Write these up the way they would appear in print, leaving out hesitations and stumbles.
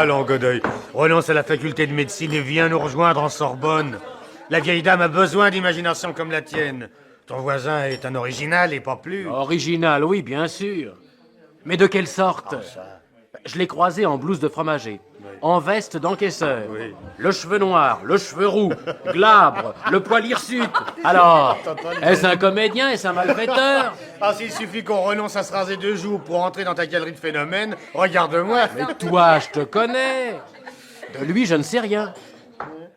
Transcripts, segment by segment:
Allons, Godeuil, renonce à la faculté de médecine et viens nous rejoindre en Sorbonne. La vieille dame a besoin d'imagination comme la tienne. Ton voisin est un original et pas plus. Original, oui, bien sûr. Mais de quelle sorte? Je l'ai croisé en blouse de fromager, en veste d'encaisseur, le cheveu noir, le cheveu roux, glabre, le poil hirsute. Alors, est-ce un comédien, est-ce un malfaiteur? Ah, s'il suffit qu'on renonce à se raser 2 jours pour entrer dans ta galerie de phénomènes, regarde-moi. Mais toi, je te connais. De lui, je ne sais rien.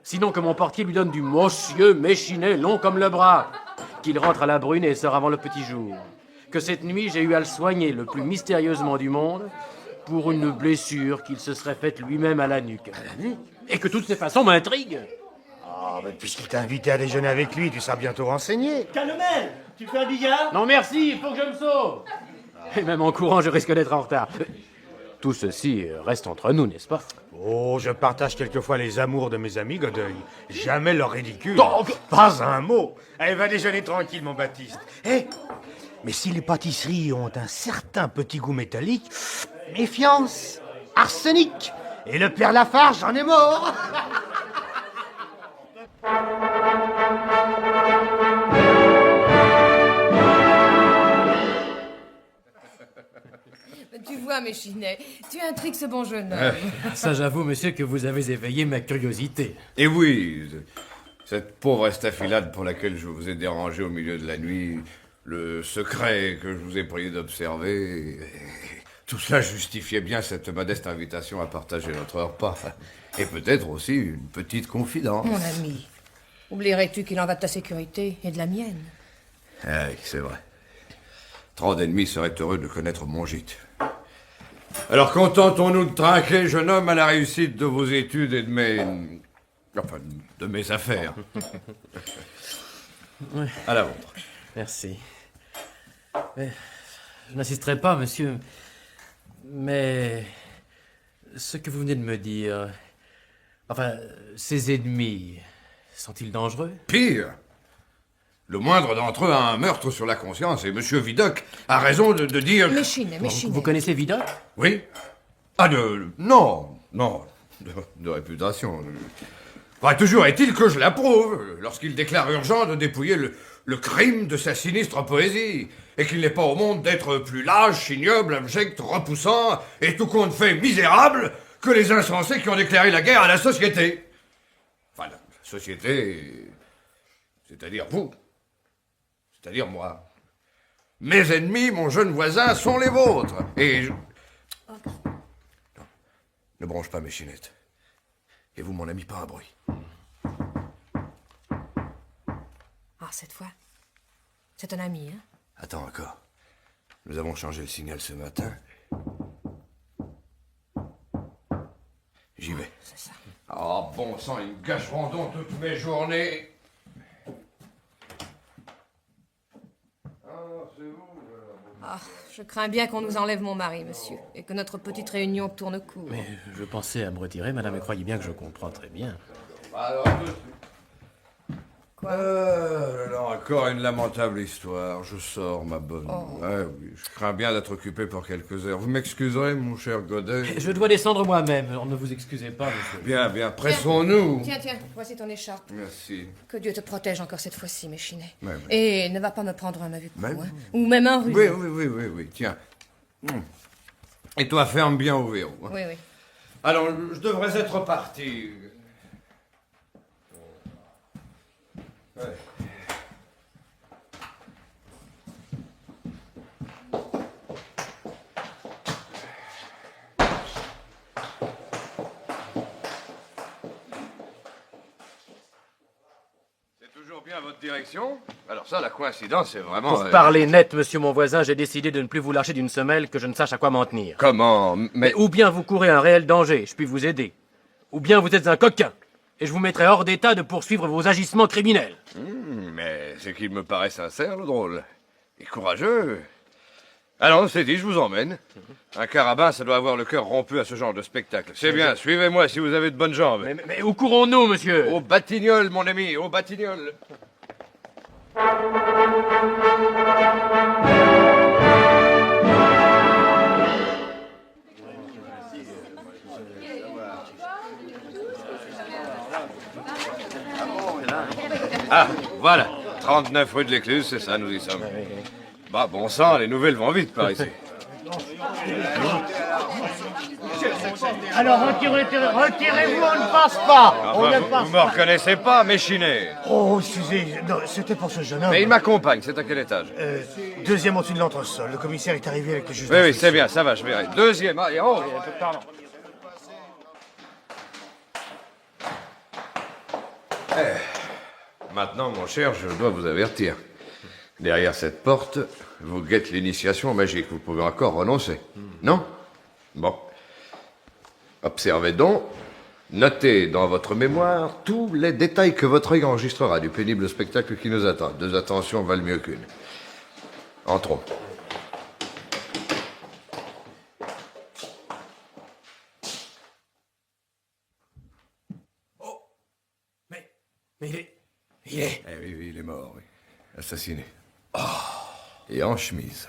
Sinon que mon portier lui donne du monsieur Méchinet long comme le bras, qu'il rentre à la brune et sort avant le petit jour. Que cette nuit, j'ai eu à le soigner le plus mystérieusement du monde pour une blessure qu'il se serait faite lui-même à la nuque. Et que toutes ces façons m'intriguent. Ah, mais puisqu'il t'a invité à déjeuner avec lui, tu seras bientôt renseigné. Calomel, tu fais un billard? Non merci, il faut que je me sauve. Et même en courant, je risque d'être en retard. Tout ceci reste entre nous, n'est-ce pas? Oh, je partage quelquefois les amours de mes amis, Godeuil. Jamais leur ridicule. Donc Pas un mot. Allez, va déjeuner tranquille, mon Baptiste. Eh, mais si les pâtisseries ont un certain petit goût métallique, méfiance, arsenic. Et le père Lafarge en est mort. Tu vois, Méchinet, tu intrigues ce bon jeune homme. ça, j'avoue, monsieur, que vous avez éveillé ma curiosité. Et oui, cette pauvre estafilade pour laquelle je vous ai dérangé au milieu de la nuit, le secret que je vous ai prié d'observer, tout cela justifiait bien cette modeste invitation à partager notre repas. Et peut-être aussi une petite confidence. Mon ami, oublierais-tu qu'il en va de ta sécurité et de la mienne? Oui, c'est vrai. Trop d'ennemis seraient heureux de connaître mon gîte. Alors contentons-nous de trinquer, jeune homme, à la réussite de vos études et de mes... enfin, de mes affaires. À la vôtre. Merci. Je n'insisterai pas, monsieur, mais ce que vous venez de me dire... Enfin, ces ennemis, sont-ils dangereux? Pire. Le moindre d'entre eux a un meurtre sur la conscience et monsieur Vidocq a raison de dire... Méchinet. Vous connaissez Vidocq? Oui. Ah, non, de réputation. Enfin, toujours est-il que je l'approuve lorsqu'il déclare urgent de dépouiller le crime de sa sinistre poésie et qu'il n'est pas au monde d'être plus lâche, ignoble, abject, repoussant et tout compte fait misérable que les insensés qui ont déclaré la guerre à la société. Enfin, la société, c'est-à-dire vous. C'est-à-dire moi. Mes ennemis, mon jeune voisin, sont les vôtres. Et je... Non, ne bronche pas mes chinettes. Et vous, mon ami, pas un bruit. Ah, cette fois, c'est un ami, hein? Attends encore. Nous avons changé le signal ce matin. J'y vais. C'est ça. Oh, bon sang, ils me gâcheront donc toutes mes journées. Ah, je crains bien qu'on nous enlève mon mari, monsieur, et que notre petite réunion tourne court. Mais je pensais à me retirer, madame, et croyez bien que je comprends très bien. Alors, Quoi? là, encore une lamentable histoire. Je sors, ma bonne. Ouais, oui, je crains bien d'être occupé pour quelques heures. Vous m'excuserez, mon cher Godet? Je dois descendre moi-même, alors ne vous excusez pas, monsieur. Bien, pressons-nous. Tiens, voici ton écharpe. Merci. Que Dieu te protège encore cette fois-ci, Méchinet. Ouais. Et ne va pas me prendre un mauvais coup, Ouais. hein? Ou même un rhume. Oui, tiens. Et toi, ferme bien au verrou. Hein. Oui. Alors, je devrais être parti. Ouais. C'est toujours bien votre direction? Alors ça, la coïncidence, c'est vraiment... Pour parler net, monsieur mon voisin, j'ai décidé de ne plus vous lâcher d'une semelle que je ne sache à quoi m'en tenir. Comment? Mais... Ou bien vous courez un réel danger, je puis vous aider. Ou bien vous êtes un coquin, et je vous mettrai hors d'état de poursuivre vos agissements criminels. Mais c'est qu'il me paraît sincère, le drôle. Et courageux. Alors, c'est dit, je vous emmène. Un carabin, ça doit avoir le cœur rompu à ce genre de spectacle. C'est bien, suivez-moi si vous avez de bonnes jambes. Mais où courons-nous, monsieur? Au Batignolles, mon ami, au Batignolles. Ah, voilà. 39 rue de l'Écluse, c'est ça, nous y sommes. Bah, bon sang, les nouvelles vont vite par ici. Alors retirez-vous, on ne passe pas. On ne Vous passe me pas. reconnaissez pas, Méchiné. Oh, excusez, non, c'était pour ce jeune homme. Mais il m'accompagne, c'est à quel étage? Deuxième au-dessus de l'entresol. Le commissaire est arrivé avec le juge Oui, oui, d'instruction. c'est bien, ça va, je verrai. Deuxième, allez, oh, pardon. Maintenant, mon cher, je dois vous avertir. Derrière cette porte, vous guette l'initiation magique. Vous pouvez encore renoncer. Non? Bon. Observez donc. Notez dans votre mémoire tous les détails que votre œil enregistrera du pénible spectacle qui nous attend. 2 attentions valent mieux qu'une. Entrons. Mais il est... Eh oui, oui, il est mort, oui. Assassiné. Et en chemise.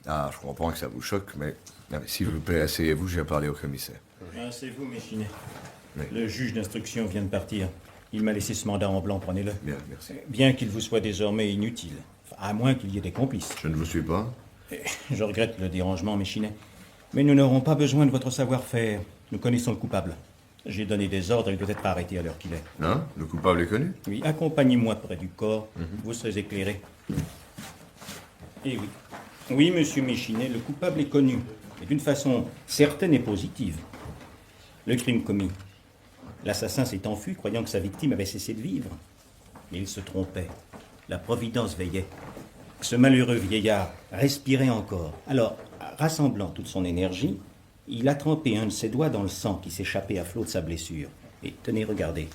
Ah, je comprends que ça vous choque, mais... Non, mais s'il vous plaît, asseyez-vous, j'ai à parler au commissaire. Ah, c'est vous, Méchinet. Oui. Le juge d'instruction vient de partir. Il m'a laissé ce mandat en blanc, prenez-le. Bien, merci. Bien qu'il vous soit désormais inutile. Enfin, à moins qu'il y ait des complices. Je ne vous suis pas. Je regrette le dérangement, Méchinet. Mais nous n'aurons pas besoin de votre savoir-faire. Nous connaissons le coupable. J'ai donné des ordres, il doit être arrêté à l'heure qu'il est. Non? Le coupable est connu? Oui, accompagnez-moi près du corps, vous serez éclairé. Eh oui. Oui, monsieur Méchinet, le coupable est connu, et d'une façon certaine et positive. Le crime commis. L'assassin s'est enfui, croyant que sa victime avait cessé de vivre. Mais il se trompait. La providence veillait. Ce malheureux vieillard respirait encore. Alors, rassemblant toute son énergie, il a trempé un de ses doigts dans le sang qui s'échappait à flot de sa blessure. Et tenez, regardez.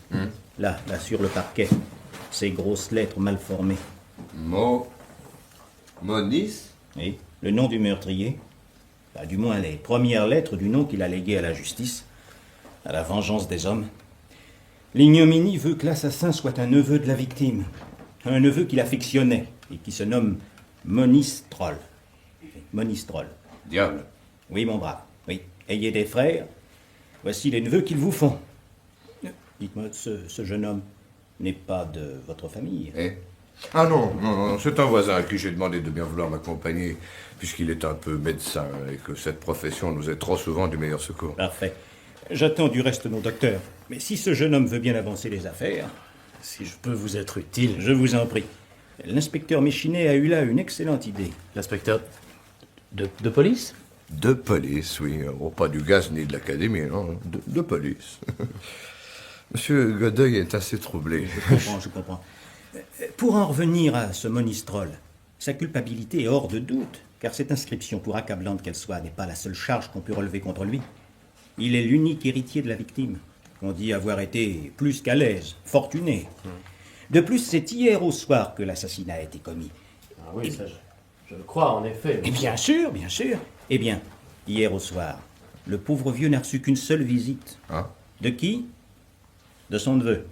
Là, sur le parquet, ces grosses lettres mal formées. Monis? Et le nom du meurtrier, du moins les premières lettres du nom qu'il a légué à la justice, à la vengeance des hommes. L'ignominie veut que l'assassin soit un neveu de la victime, un neveu qu'il affectionnait et qui se nomme Monistrol. Monistrol. Diable. Oui, mon brave, oui. Ayez des frères, voici les neveux qu'ils vous font. Dites-moi, ce jeune homme n'est pas de votre famille? Eh? Ah non, c'est un voisin à qui j'ai demandé de bien vouloir m'accompagner, puisqu'il est un peu médecin et que cette profession nous est trop souvent du meilleur secours. Parfait. J'attends du reste mon docteur. Mais si ce jeune homme veut bien avancer les affaires... Si je peux vous être utile... Je vous en prie. L'inspecteur Méchinet a eu là une excellente idée. L'inspecteur de police? De police, oui. Oh, pas du gaz ni de l'académie, non. De police. Monsieur Godeuil est assez troublé. Je comprends. Pour en revenir à ce Monistrol, sa culpabilité est hors de doute, car cette inscription, pour accablante qu'elle soit, n'est pas la seule charge qu'on peut relever contre lui. Il est l'unique héritier de la victime, qu'on dit avoir été plus qu'à l'aise, fortuné. De plus, c'est hier au soir que l'assassinat a été commis. Ah oui, ça je le crois, en effet. Et bien sûr, bien sûr. Eh bien, hier au soir, le pauvre vieux n'a reçu qu'une seule visite. Ah. De qui? De son neveu.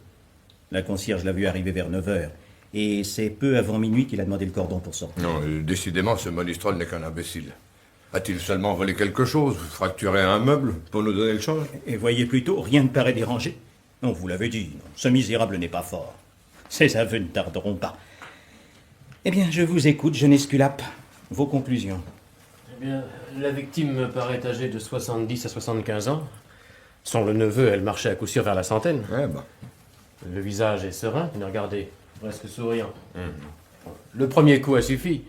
La concierge l'a vu arriver vers 9h. Et c'est peu avant minuit qu'il a demandé le cordon pour sortir. Non, décidément, ce Monistrol n'est qu'un imbécile. A-t-il seulement volé quelque chose, fracturé un meuble, pour nous donner le change? Et voyez plutôt, rien ne paraît dérangé. Non, vous l'avez dit, non, ce misérable n'est pas fort. Ses aveux ne tarderont pas. Eh bien, je vous écoute, jeune Esculape. Vos conclusions. Eh bien, la victime me paraît âgée de 70 à 75 ans. Sans le neveu, elle marchait à coup sûr vers la centaine. Eh ben. Le visage est serein, tenez, regardez, presque souriant. Le premier coup a suffi.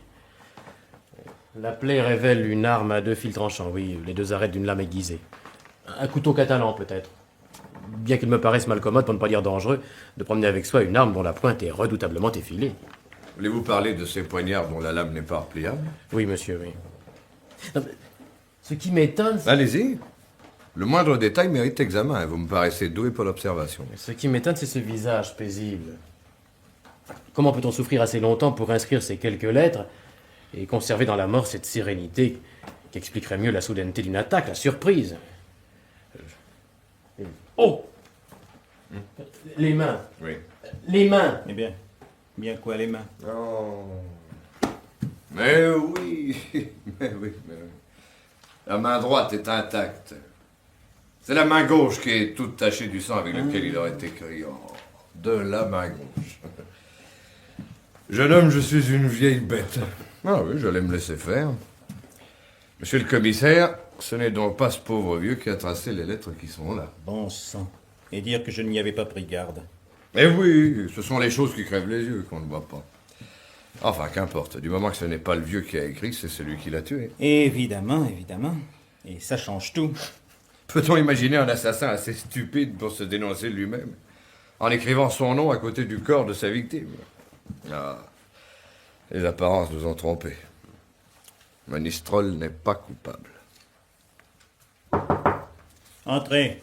La plaie révèle une arme à 2 fils tranchants, oui, les 2 arêtes d'une lame aiguisée. Un couteau catalan, peut-être. Bien qu'il me paraisse malcommode, pour ne pas dire dangereux, de promener avec soi une arme dont la pointe est redoutablement effilée. Voulez-vous parler de ces poignards dont la lame n'est pas repliable? Oui, monsieur, oui. Non, mais ce qui m'étonne... Allez-y. Le moindre détail mérite examen. Vous me paraissez doué pour l'observation. Ce qui m'étonne, c'est ce visage paisible. Comment peut-on souffrir assez longtemps pour inscrire ces quelques lettres et conserver dans la mort cette sérénité qui expliquerait mieux la soudaineté d'une attaque, la surprise? Oh! Les mains. Oui. Les mains. Eh bien, bien quoi les mains? Oh. Mais oui. Mais oui. La main droite est intacte. C'est la main gauche qui est toute tachée du sang avec lequel il aurait écrit. Oh, de la main gauche. Jeune homme, je suis une vieille bête. Ah oui, j'allais me laisser faire. Monsieur le commissaire, ce n'est donc pas ce pauvre vieux qui a tracé les lettres qui sont là. Bon sang. Et dire que je n'y avais pas pris garde. Eh oui, ce sont les choses qui crèvent les yeux qu'on ne voit pas. Enfin, qu'importe. Du moment que ce n'est pas le vieux qui a écrit, c'est celui qui l'a tué. Évidemment, évidemment. Et ça change tout. Peut-on imaginer un assassin assez stupide pour se dénoncer lui-même, en écrivant son nom à côté du corps de sa victime? Ah, les apparences nous ont trompés. Monistrol n'est pas coupable. Entrez.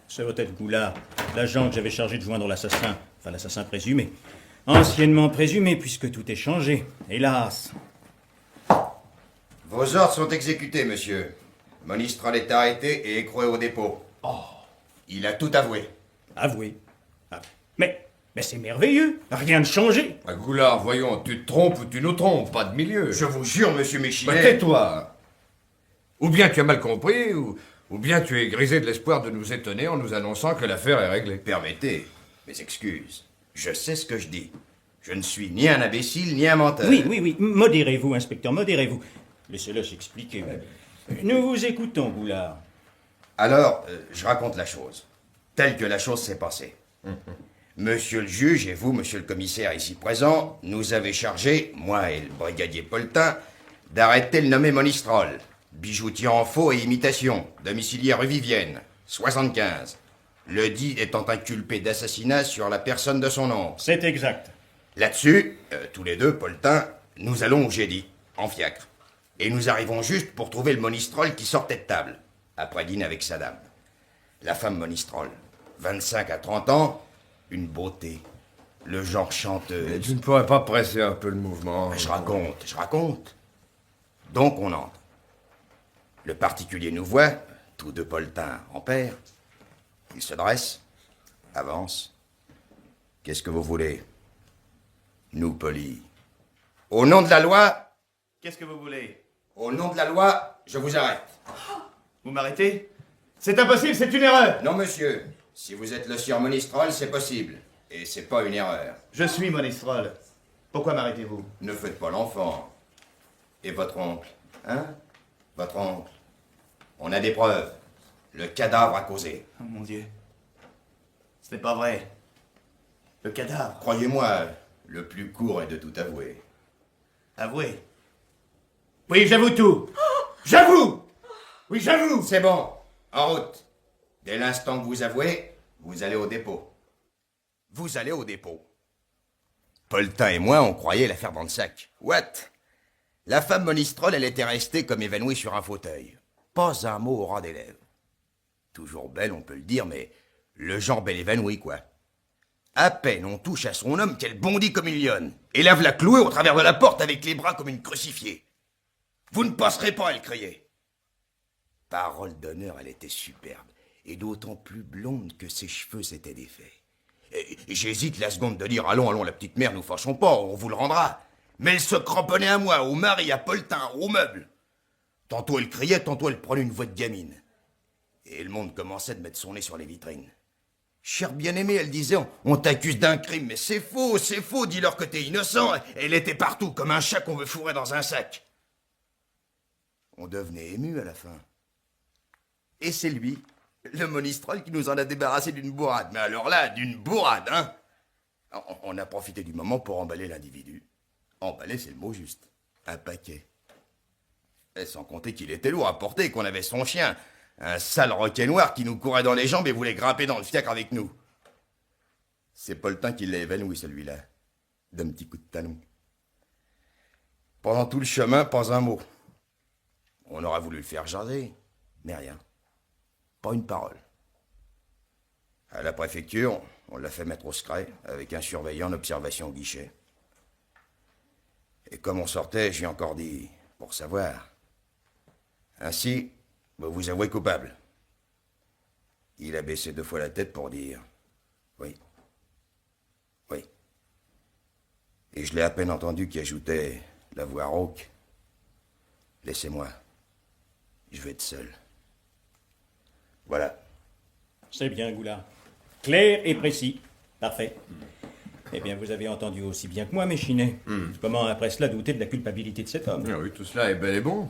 C'est votre tête Goulard, l'agent que j'avais chargé de joindre l'assassin. Enfin, l'assassin présumé. Anciennement présumé, puisque tout est changé. Hélas. Vos ordres sont exécutés, monsieur. Monistrol est arrêté et écroué au dépôt. Oh. Il a tout avoué. Avoué. Ah, mais c'est merveilleux. Rien de changé. Ah, Goulard, voyons, tu te trompes ou tu nous trompes, pas de milieu. Je vous jure, monsieur Méchinet. Bah, tais-toi. Ou bien tu as mal compris, ou bien tu es grisé de l'espoir de nous étonner en nous annonçant que l'affaire est réglée. Permettez mes excuses. Je sais ce que je dis. Je ne suis ni un imbécile, ni un menteur. Oui. Modérez-vous, inspecteur, modérez-vous. Laissez-le s'expliquer. Nous vous écoutons, Goulard. Alors, je raconte la chose. Telle que la chose s'est passée. Monsieur le juge et vous, monsieur le commissaire ici présent, nous avez chargé, moi et le brigadier Poltin, d'arrêter le nommé Monistrol, bijoutier en faux et imitation, domicilié rue Vivienne, 75. Le dit étant inculpé d'assassinat sur la personne de son oncle. C'est exact. Là-dessus, tous les deux, Poltin, nous allons où j'ai dit, en fiacre. Et nous arrivons juste pour trouver le Monistrol qui sortait de table, après dîner avec sa dame. La femme Monistrol, 25 à 30 ans, une beauté, le genre chanteuse. Mais tu ne pourrais pas presser un peu le mouvement? Je raconte. Donc on entre. Le particulier nous voit, tous deux Poltin en paire. Il se dresse, avance. Qu'est-ce que vous voulez? Nous, polis. Au nom de la loi... Qu'est-ce que vous voulez? Au nom de la loi, je vous arrête. Vous m'arrêtez? C'est impossible, c'est une erreur! Non, monsieur. Si vous êtes le sieur Monistrol, c'est possible. Et c'est pas une erreur. Je suis Monistrol. Pourquoi m'arrêtez-vous? Ne faites pas l'enfant. Et votre oncle? Hein? Votre oncle? On a des preuves. Le cadavre a causé. Oh mon Dieu. Ce n'est pas vrai. Le cadavre. Croyez-moi, le plus court est de tout avouer. Avouez. Oui, j'avoue tout. J'avoue! Oui, j'avoue! C'est bon. En route. Dès l'instant que vous avouez, vous allez au dépôt. Vous allez au dépôt. Poltin et moi, on croyait l'affaire dans le sac. What? La femme Monistrol, elle était restée comme évanouie sur un fauteuil. Pas un mot au ras des lèvres. Toujours belle, on peut le dire, mais le genre belle évanouie, quoi. À peine on touche à son homme qu'elle bondit comme une lionne. Et lave la clouée au travers de la porte avec les bras comme une crucifiée. Vous ne passerez pas, elle criait. Parole d'honneur, elle était superbe. Et d'autant plus blonde que ses cheveux s'étaient défaits. J'hésite la seconde de dire « Allons, la petite mère, nous fâchons pas, on vous le rendra. » Mais elle se cramponnait à moi, au mari, à Poltin, aux meubles. Tantôt elle criait, tantôt elle prenait une voix de gamine. Et le monde commençait de mettre son nez sur les vitrines. Cher bien-aimé, elle disait, on t'accuse d'un crime, mais c'est faux, dis-leur que t'es innocent. Elle était partout, comme un chat qu'on veut fourrer dans un sac. On devenait ému à la fin. Et c'est lui, le Monistrol, qui nous en a débarrassé d'une bourrade. Mais alors là, d'une bourrade, hein. On a profité du moment pour emballer l'individu. Emballer, c'est le mot juste. Un paquet. Et sans compter qu'il était lourd à porter et qu'on avait son chien. Un sale roquet noir qui nous courait dans les jambes et voulait grimper dans le fiacre avec nous. C'est Poltin qui l'a évanoui, celui-là. D'un petit coup de talon. Pendant tout le chemin, pas un mot. On aurait voulu le faire jaser, mais rien. Pas une parole. À la préfecture, on l'a fait mettre au secret avec un surveillant en observation au guichet. Et comme on sortait, j'ai encore dit, pour savoir. Ainsi, vous avouez coupable. Il a baissé 2 fois la tête pour dire oui. Oui. Et je l'ai à peine entendu qui ajoutait la voix rauque. Laissez-moi. Je vais être seul. Voilà. C'est bien, Goulard. Clair et précis. Parfait. Eh bien, vous avez entendu aussi bien que moi, Méchinet. Comment, après cela, douter de la culpabilité de cet homme? Ah oui, tout cela est bel et bon.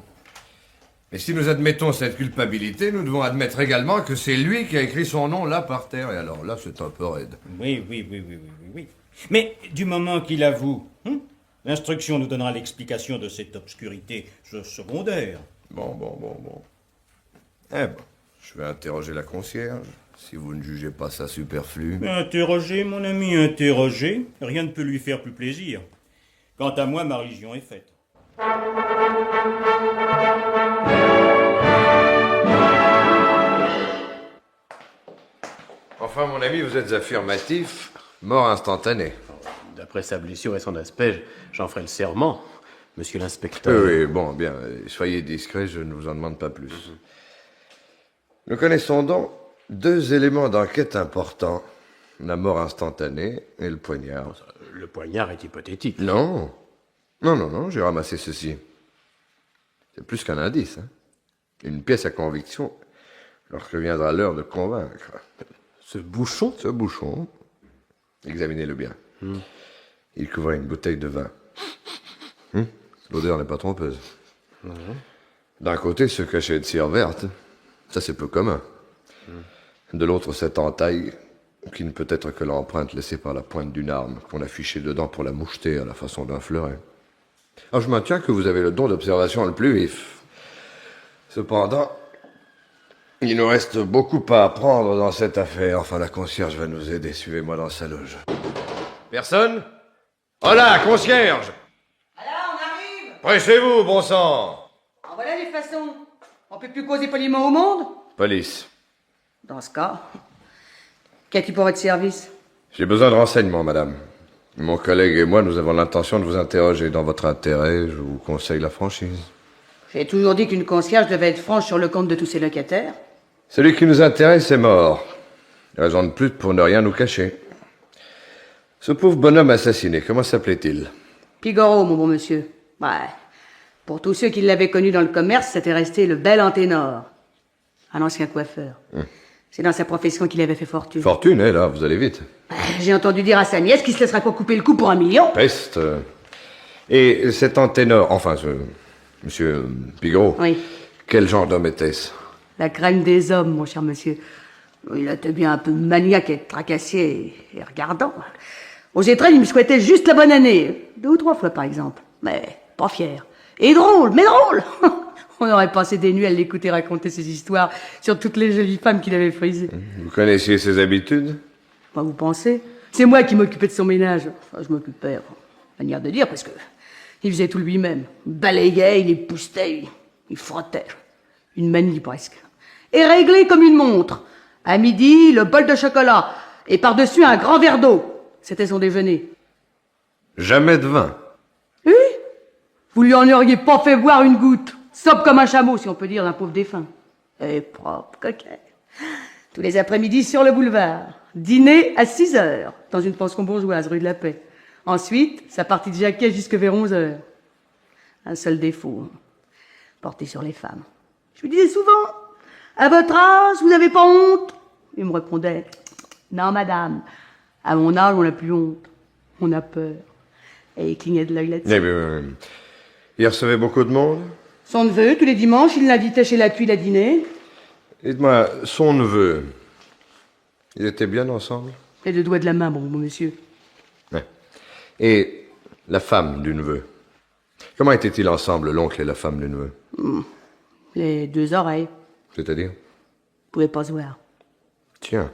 Mais si nous admettons cette culpabilité, nous devons admettre également que c'est lui qui a écrit son nom là par terre. Et alors là, c'est un peu raide. Oui. Mais du moment qu'il avoue, l'instruction nous donnera l'explication de cette obscurité secondaire. Bon. Eh ben, je vais interroger la concierge, si vous ne jugez pas ça superflu. Interroger, mon ami, interroger. Rien ne peut lui faire plus plaisir. Quant à moi, ma religion est faite. Enfin, mon ami, vous êtes affirmatif. Mort instantanée. D'après sa blessure et son aspect, j'en ferai le serment, monsieur l'inspecteur. Oui, bon, bien. Soyez discret, je ne vous en demande pas plus. Nous connaissons donc deux éléments d'enquête importants. La mort instantanée et le poignard. Le poignard est hypothétique. Non, j'ai ramassé ceci. C'est plus qu'un indice, hein. Une pièce à conviction lorsque viendra l'heure de convaincre. Ce bouchon? Ce bouchon, examinez-le bien. Il couvrait une bouteille de vin. L'odeur n'est pas trompeuse. D'un côté, ce cachet de cire verte, ça c'est peu commun. De l'autre, cette entaille, qui ne peut être que l'empreinte laissée par la pointe d'une arme qu'on a fichée dedans pour la moucheter à la façon d'un fleuret. Alors je maintiens que vous avez le don d'observation le plus vif. Cependant, il nous reste beaucoup à apprendre dans cette affaire. Enfin, la concierge va nous aider. Suivez-moi dans sa loge. Personne? Hola, concierge! Alors, on arrive! Pressez-vous, bon sang! En voilà les façons. On peut plus causer poliment au monde? Police. Dans ce cas, qu'as-tu pour votre service? J'ai besoin de renseignements, madame. Mon collègue et moi, nous avons l'intention de vous interroger. Dans votre intérêt, je vous conseille la franchise. J'ai toujours dit qu'une concierge devait être franche sur le compte de tous ses locataires. Celui qui nous intéresse est mort. Raison de plus pour ne rien nous cacher. Ce pauvre bonhomme assassiné, comment s'appelait-il? Pigoro, mon bon monsieur. Ouais. Pour tous ceux qui l'avaient connu dans le commerce, c'était resté le bel Anténor. Un ancien coiffeur. C'est dans sa profession qu'il avait fait fortune. Fortune, là, vous allez vite. J'ai entendu dire à sa nièce qu'il se laisserait pas couper le cou pour 1 million. Peste. Et cet Anténor, enfin, monsieur Pigoro. Oui. Quel genre d'homme était-ce? La crème des hommes, mon cher monsieur. Il était bien un peu maniaque et tracassier et regardant. Aux étrennes, il me souhaitait juste la bonne année. 2 ou 3 fois, par exemple. Mais pas fier. Et drôle, mais drôle. On aurait passé des nuits à l'écouter raconter ses histoires sur toutes les jolies femmes qu'il avait frisées. Vous connaissiez ses habitudes? Quoi vous pensez? C'est moi qui m'occupais de son ménage. Enfin, je m'occupais, manière de dire, parce que il faisait tout lui-même. Il balayait, il époussetait, il frottait. Une manie presque. Et réglé comme une montre. À midi, le bol de chocolat. Et par-dessus, un grand verre d'eau. C'était son déjeuner. Jamais de vin. Oui? Vous lui en auriez pas fait boire une goutte. Sobre comme un chameau, si on peut dire, d'un pauvre défunt. Et propre, coquet. Tous les après-midi sur le boulevard. Dîner à 6h, dans une pension bourgeoise, rue de la Paix. Ensuite, sa partie de jaquet jusque vers 11h. Un seul défaut. Porté sur les femmes. Je lui disais souvent, à votre âge, vous n'avez pas honte? Il me répondait, non madame, à mon âge, on n'a plus honte. On a peur. Et il clignait de l'œil là-dessus. Eh bien, il recevait beaucoup de monde? Son neveu, tous les dimanches, il l'invitait chez la tuile à dîner. Dites-moi, son neveu, ils étaient bien ensemble? Les 2 doigts de la main, bon monsieur. Ouais. Et la femme du neveu? Comment étaient-ils ensemble, l'oncle et la femme du neveu? Les 2 oreilles. C'est-à-dire? Vous pouvez pas se voir. Tiens.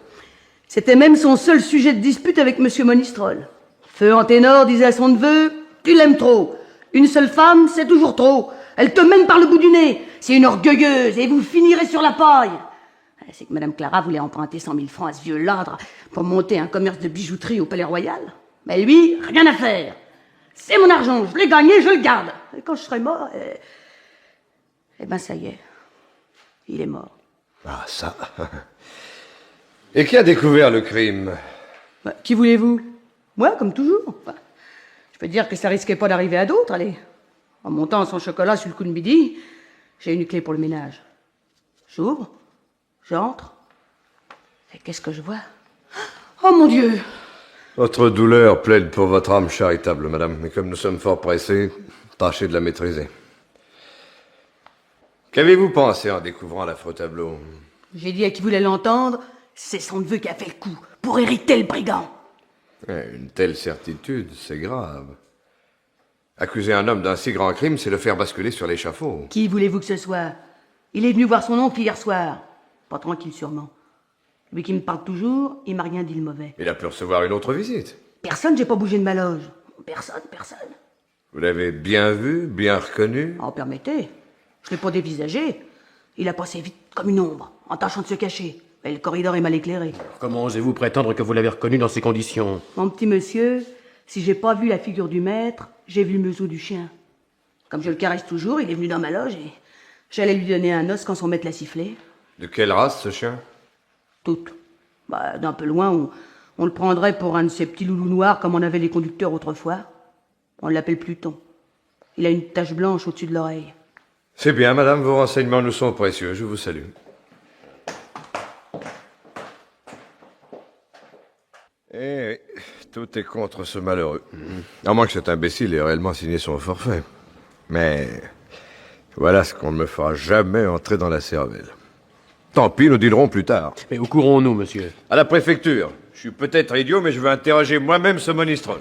C'était même son seul sujet de dispute avec monsieur Monistrol. Feu Anténor disait à son neveu, tu l'aimes trop. Une seule femme, c'est toujours trop. Elle te mène par le bout du nez. C'est une orgueilleuse et vous finirez sur la paille. C'est que madame Clara voulait emprunter 100 000 francs à ce vieux ladre pour monter un commerce de bijouterie au Palais Royal. Mais lui, rien à faire. C'est mon argent, je l'ai gagné, je le garde. Et quand je serai mort, eh ben ça y est, il est mort. Ah, ça. Et qui a découvert le crime? Bah, qui voulez-vous? Moi, comme toujours. Enfin, je peux dire que ça risquait pas d'arriver à d'autres, allez. En montant son chocolat sur le coup de midi, j'ai une clé pour le ménage. J'ouvre, j'entre, et qu'est-ce que je vois? Oh mon Dieu! Votre douleur plaide pour votre âme charitable, madame, mais comme nous sommes fort pressés, tâchez de la maîtriser. Qu'avez-vous pensé en découvrant l'affreux tableau? J'ai dit à qui voulait l'entendre, c'est son neveu qui a fait le coup, pour hériter le brigand. Une telle certitude, c'est grave. Accuser un homme d'un si grand crime, c'est le faire basculer sur l'échafaud. Qui voulez-vous que ce soit? Il est venu voir son oncle hier soir. Pas tranquille sûrement. Lui qui me parle toujours, il m'a rien dit le mauvais. Il a pu recevoir une autre visite. Personne, j'ai pas bougé de ma loge. Personne. Vous l'avez bien vu, bien reconnu? Oh, permettez. Je l'ai pas dévisagé. Il a passé vite comme une ombre, en tâchant de se cacher. Et le corridor est mal éclairé. Comment osez-vous prétendre que vous l'avez reconnu dans ces conditions? Mon petit monsieur, si j'ai pas vu la figure du maître, j'ai vu le museau du chien. Comme je le caresse toujours, il est venu dans ma loge et j'allais lui donner un os quand son maître l'a sifflé. De quelle race, ce chien? Toute. D'un peu loin, on le prendrait pour un de ces petits loulous noirs comme on avait les conducteurs autrefois. On l'appelle Pluton. Il a une tache blanche au-dessus de l'oreille. C'est bien, madame, vos renseignements nous sont précieux. Je vous salue. Eh oui, tout est contre ce malheureux. À moins que cet imbécile ait réellement signé son forfait. Mais voilà ce qu'on ne me fera jamais entrer dans la cervelle. Tant pis, nous dînerons plus tard. Mais où courons-nous, monsieur? À la préfecture. Je suis peut-être idiot, mais je veux interroger moi-même ce monistrol.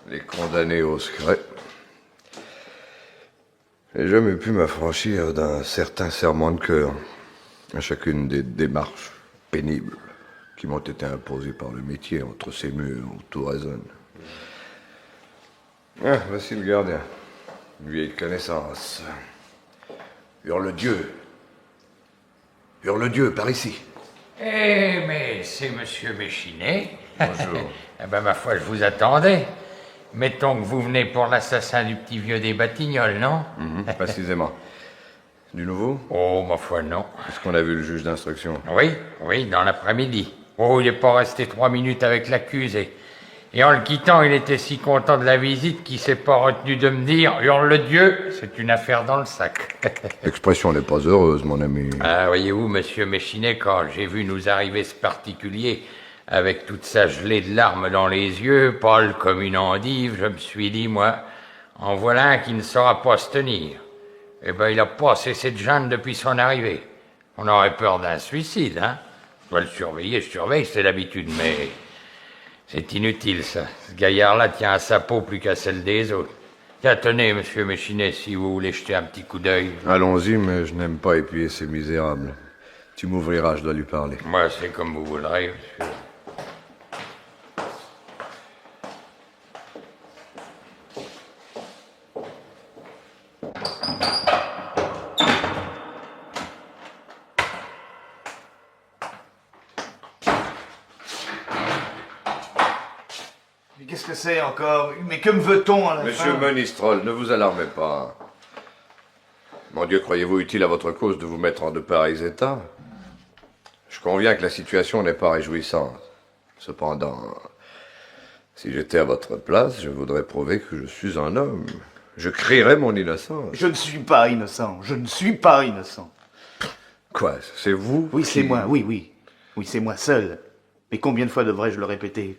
Les condamnés au secret. J'ai jamais pu m'affranchir d'un certain serment de cœur à chacune des démarches pénibles qui m'ont été imposées par le métier entre ces murs où tout résonne. Ah, voici le gardien. Une vieille connaissance. Hurle-Dieu. Hurle-Dieu, par ici. Eh, mais c'est Monsieur Méchinet. Bonjour. Eh ben, ma foi, je vous attendais. Mettons que vous venez pour l'assassin du petit vieux des Batignolles, non? Précisément. Du nouveau? Oh, ma foi, non. Est-ce qu'on a vu le juge d'instruction? Oui, dans l'après-midi. Oh, il n'est pas resté 3 minutes avec l'accusé. Et en le quittant, il était si content de la visite qu'il s'est pas retenu de me dire « Hurle Dieu, c'est une affaire dans le sac. » L'expression n'est pas heureuse, mon ami. Ah, voyez-vous, monsieur Méchinet, quand j'ai vu nous arriver ce particulier, avec toute sa gelée de larmes dans les yeux, pâle comme une endive, je me suis dit, moi, en voilà un qui ne saura pas se tenir. Eh ben, il a pas cessé de geindre depuis son arrivée. On aurait peur d'un suicide, hein. Je dois le surveiller, je surveille, c'est l'habitude, mais c'est inutile, ça. Ce gaillard-là tient à sa peau plus qu'à celle des autres. Tiens, tenez, monsieur Méchinet, si vous voulez jeter un petit coup d'œil. Allons-y, mais je n'aime pas épier ces misérables. Tu m'ouvriras, je dois lui parler. Moi, c'est comme vous voudrez, monsieur. Mais qu'est-ce que c'est encore? Mais que me veut-on à la Monsieur fin? Monistrol, ne vous alarmez pas. Mon Dieu, croyez-vous utile à votre cause de vous mettre en de pareils états? Je conviens que la situation n'est pas réjouissante. Cependant, si j'étais à votre place, je voudrais prouver que je suis un homme. Je crierais mon innocence. Je ne suis pas innocent. Je ne suis pas innocent. Quoi? C'est vous? Oui, c'est qui- moi, oui. Oui, c'est moi seul. Mais combien de fois devrais-je le répéter?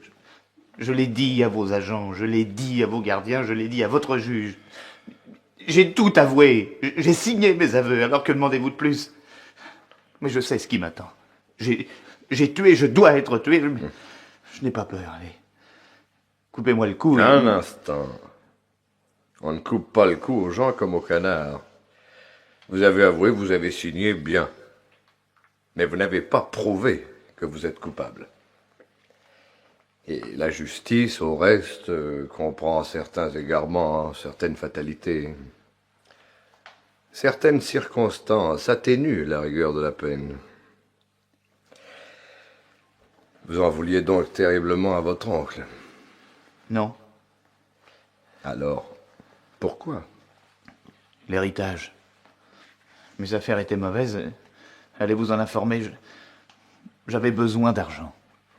Je l'ai dit à vos agents, je l'ai dit à vos gardiens, je l'ai dit à votre juge. J'ai tout avoué. J'ai signé mes aveux, alors que demandez-vous de plus? Mais je sais ce qui m'attend. J'ai tué, je dois être tué. Je n'ai pas peur, allez. Coupez-moi le cou. Un instant. On ne coupe pas le cou aux gens comme aux canards. Vous avez avoué, vous avez signé bien. Mais vous n'avez pas prouvé que vous êtes coupable. Et la justice, au reste, comprend certains égarements, certaines fatalités. Certaines circonstances atténuent la rigueur de la peine. Vous en vouliez donc terriblement à votre oncle. Non, Alors, pourquoi? l'héritage. Mes affaires étaient mauvaises. Allez vous en informer, j'avais besoin d'argent.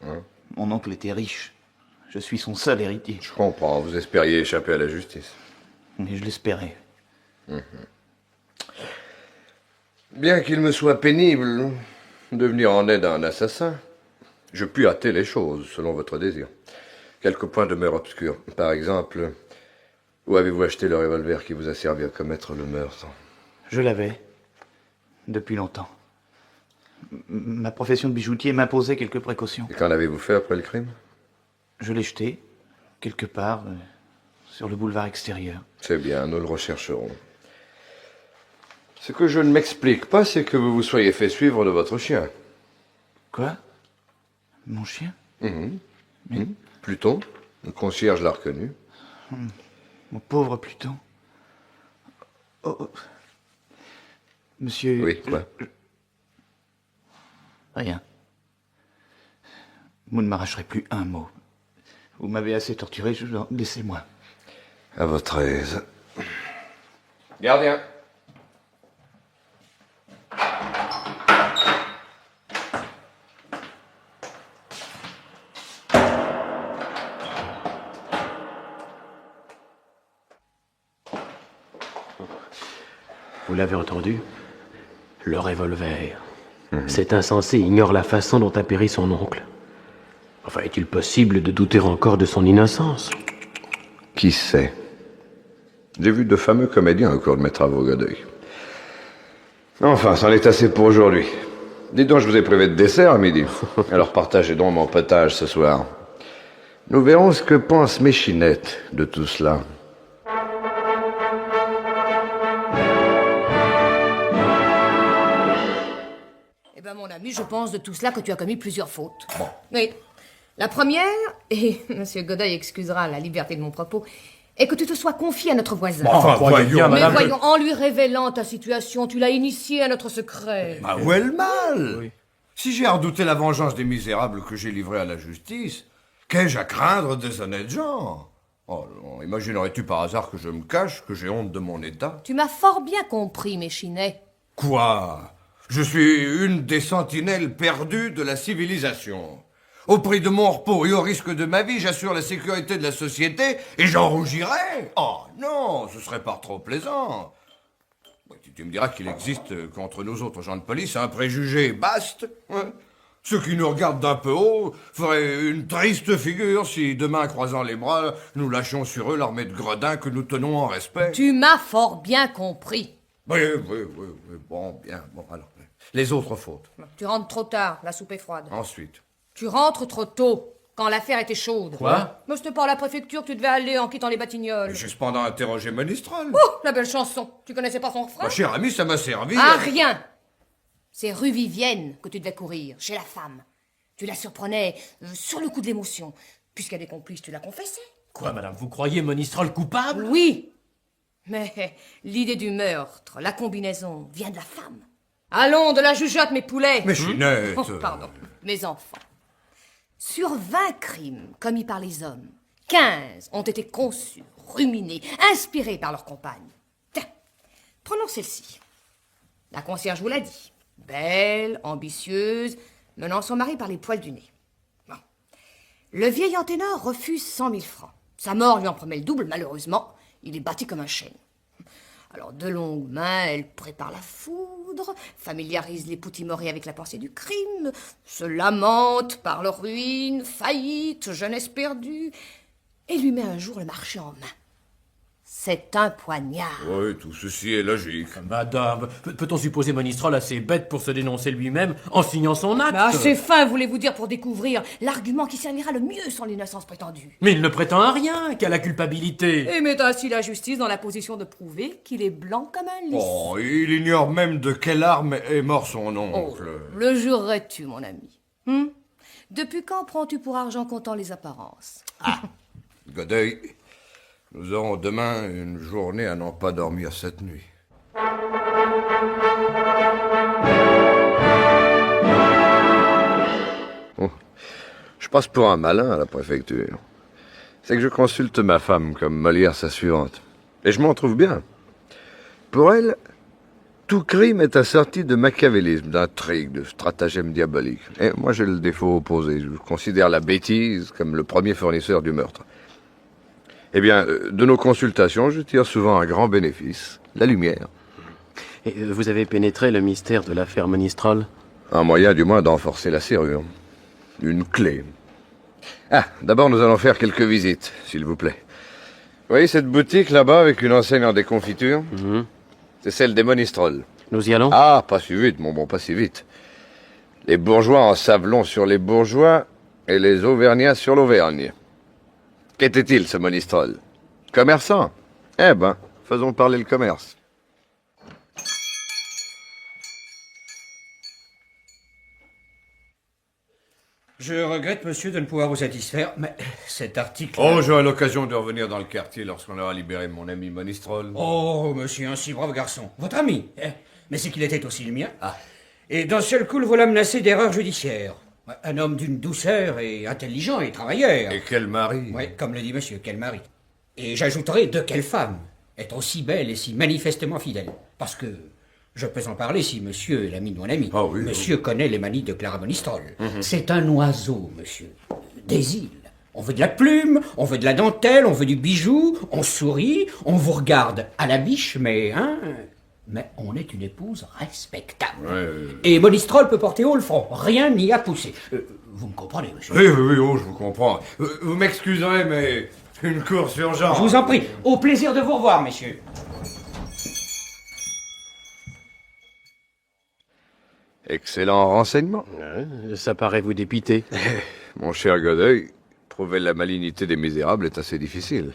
Hein? Mon oncle était riche. Je suis son seul héritier. Je comprends, vous espériez échapper à la justice. Mais je l'espérais. Bien qu'il me soit pénible de venir en aide à un assassin, je puis hâter les choses selon votre désir. Quelques points demeurent obscurs. Par exemple, où avez-vous acheté le revolver qui vous a servi à commettre le meurtre? Je l'avais. Depuis longtemps. Ma profession de bijoutier m'imposait quelques précautions. Et qu'en avez-vous fait après le crime? Je l'ai jeté, quelque part, sur le boulevard extérieur. C'est bien, nous le rechercherons. Ce que je ne m'explique pas, c'est que vous vous soyez fait suivre de votre chien. Quoi? Mon chien? Pluton, le concierge l'a reconnu. Mon pauvre Pluton. Oh. Monsieur... Oui, quoi? Rien. Vous ne m'arracherez plus un mot. Vous m'avez assez torturé, laissez-moi. À votre aise. Gardien. Vous l'avez entendu? Le revolver. Cet insensé ignore la façon dont a péri son oncle. Enfin, est-il possible de douter encore de son innocence? Qui sait? J'ai vu de fameux comédiens au cours de mes travaux, Godoy. Enfin, c'en est assez pour aujourd'hui. Dis donc, je vous ai privé de dessert à midi. Alors partagez donc mon potage ce soir. Nous verrons ce que pense Méchinette de tout cela. Eh ben, mon ami, je pense de tout cela que tu as commis plusieurs fautes. Bon. Oui. La première, et Monsieur Godoy excusera la liberté de mon propos, est que tu te sois confié à notre voisin. Voyons, Mais voyons, en lui révélant ta situation, tu l'as initié à notre secret. Bah, où est le mal? Oui. Si j'ai redouté la vengeance des misérables que j'ai livrés à la justice, qu'ai-je à craindre des honnêtes gens? Oh, imaginerais-tu par hasard que je me cache, que j'ai honte de mon état? Tu m'as fort bien compris, Méchinet. Quoi? Je suis une des sentinelles perdues de la civilisation. Au prix de mon repos et au risque de ma vie, j'assure la sécurité de la société et j'en rougirais. Oh non, ce serait pas trop plaisant. Tu me diras qu'il existe qu'entre nous autres gens de police un préjugé baste. Hein. Ceux qui nous regardent d'un peu haut feraient une triste figure si demain, croisant les bras, nous lâchions sur eux l'armée de gredins que nous tenons en respect. Tu m'as fort bien compris. Oui, bon, bien, bon, alors. Les autres fautes. Tu rentres trop tard, la soupe est froide. Ensuite. Tu rentres trop tôt, quand l'affaire était chaude. Quoi? Mais c'était pas à la préfecture que tu devais aller en quittant les Batignolles. J'ai cependant interrogé Monistrol. Oh, la belle chanson. Tu connaissais pas son refrain? Ma chère amie, ça m'a servi. Ah, rien. C'est rue Vivienne que tu devais courir, chez la femme. Tu la surprenais sur le coup de l'émotion. Puisqu'il y a des complices, tu l'as confessé. Quoi, madame, vous croyez Monistrol coupable? Oui. Mais l'idée du meurtre, la combinaison, vient de la femme. Allons, de la jugeote, mes poulets. Méchinette. Oh, pardon, mes enfants. Sur 20 crimes commis par les hommes, 15 ont été conçus, ruminés, inspirés par leurs compagnes. Tiens, prenons celle-ci. La concierge vous l'a dit. Belle, ambitieuse, menant son mari par les poils du nez. Bon. Le vieil anténor refuse 100 000 francs. Sa mort lui en promet le double, malheureusement. Il est battu comme un chêne. Alors, de longues mains, elle prépare la foudre, familiarise les Poutimorés avec la pensée du crime, se lamente par leur ruine, faillite, jeunesse perdue, et lui met un jour le marché en main. C'est un poignard. Oui, tout ceci est logique. Madame, peut-on supposer Monistrol assez bête pour se dénoncer lui-même en signant son acte? Ah, c'est fin, voulez-vous dire, pour découvrir l'argument qui servira le mieux sans l'innocence prétendue. Mais il ne prétend à rien, qu'à la culpabilité. Et met ainsi la justice dans la position de prouver qu'il est blanc comme un lys. Oh, il ignore même de quelle arme est mort son oncle. Le jurerais-tu, mon ami? Depuis quand prends-tu pour argent comptant les apparences? Godoy, nous aurons demain une journée à n'en pas dormir cette nuit. Oh. passe pour un malin à la préfecture. C'est que je consulte ma femme comme Molière sa suivante. Et je m'en trouve bien. Pour elle, tout crime est assorti de machiavélisme, d'intrigue, de stratagème diabolique. Et moi, j'ai le défaut opposé. Je considère la bêtise comme le premier fournisseur du meurtre. Eh bien, de nos consultations, je tire souvent un grand bénéfice, la lumière. Et vous avez pénétré le mystère de l'affaire Monistrol? Un moyen, du moins, d'enforcer la serrure. Une clé. Ah, d'abord, nous allons faire quelques visites, s'il vous plaît. Vous voyez cette boutique là-bas avec une enseigne en déconfiture? C'est celle des Monistrol. Nous y allons? Ah, pas si vite, mon bon, pas si vite. Les bourgeois en savent long sur les bourgeois et les Auvergnats sur l'Auvergne. Qu'était-il, ce Monistrol? Commerçant? Eh ben, faisons parler le commerce. Je regrette, monsieur, de ne pouvoir vous satisfaire, mais cet article... Oh, j'aurai l'occasion de revenir dans le quartier lorsqu'on aura libéré mon ami Monistrol. Oh, monsieur, un si brave garçon. Votre ami, mais c'est qu'il était aussi le mien. Et d'un seul coup, le voilà menacé d'erreur judiciaire. Un homme d'une douceur et intelligent et travailleur. Et quel mari! Oui, comme le dit monsieur, quel mari. Et j'ajouterai de quelle femme être aussi belle et si manifestement fidèle. Parce que je peux en parler si monsieur est l'ami de mon ami. Ah oui, monsieur connaît les manies de Clara Monistrol. C'est un oiseau, monsieur. Des îles. On veut de la plume, on veut de la dentelle, on veut du bijou, on sourit, on vous regarde à la biche, mais on est une épouse respectable. Et Monistrol peut porter haut le front, rien n'y a poussé. Vous me comprenez, monsieur? Oui, oh, je vous comprends. Vous m'excuserez, mais une course urgente. Je vous en prie, au plaisir de vous revoir, messieurs. Excellent renseignement. Ça paraît vous dépiter. Mon cher Godeuil, prouver la malignité des misérables est assez difficile.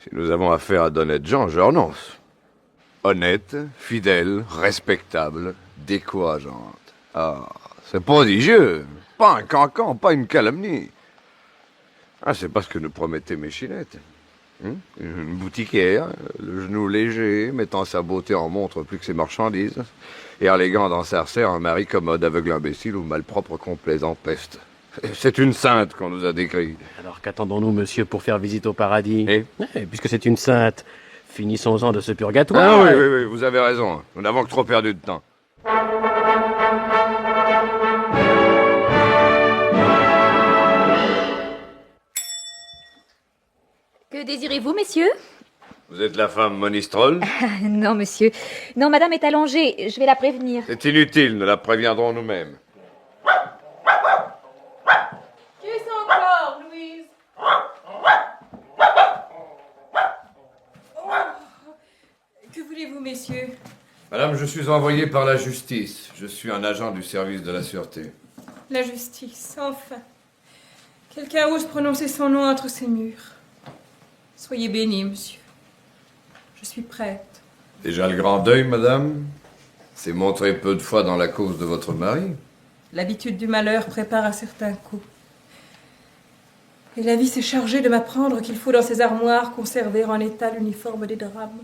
Si nous avons affaire à d'honnêtes gens, je renonce. Honnête, fidèle, respectable, décourageante. Ah, c'est prodigieux. Pas un cancan, pas une calomnie. Ah, c'est pas ce que nous promettait Méchinette. Une boutiquière, le genou léger, mettant sa beauté en montre plus que ses marchandises, et alléguant dans sa serre un mari commode, aveugle imbécile ou malpropre complaisant peste. C'est une sainte qu'on nous a décrite. Alors qu'attendons-nous, monsieur, pour faire visite au paradis? Eh Puisque c'est une sainte, finissons-en de ce purgatoire. Ah oui, vous avez raison. Nous n'avons que trop perdu de temps. Que désirez-vous, messieurs? Vous êtes la femme Monistrol? Non, monsieur. Non, madame est allongée. Je vais la prévenir. C'est inutile, nous la préviendrons nous-mêmes. Qui est-ce encore, Louise? Que voulez-vous, messieurs? Madame, je suis envoyé par la justice. Je suis un agent du service de la sûreté. La justice, enfin. Quelqu'un ose prononcer son nom entre ces murs. Soyez bénis, monsieur. Je suis prête. Déjà le grand deuil, madame? C'est montrer peu de foi dans la cause de votre mari? L'habitude du malheur prépare à certains coups. Et la vie s'est chargée de m'apprendre qu'il faut dans ses armoires conserver en état l'uniforme des drames.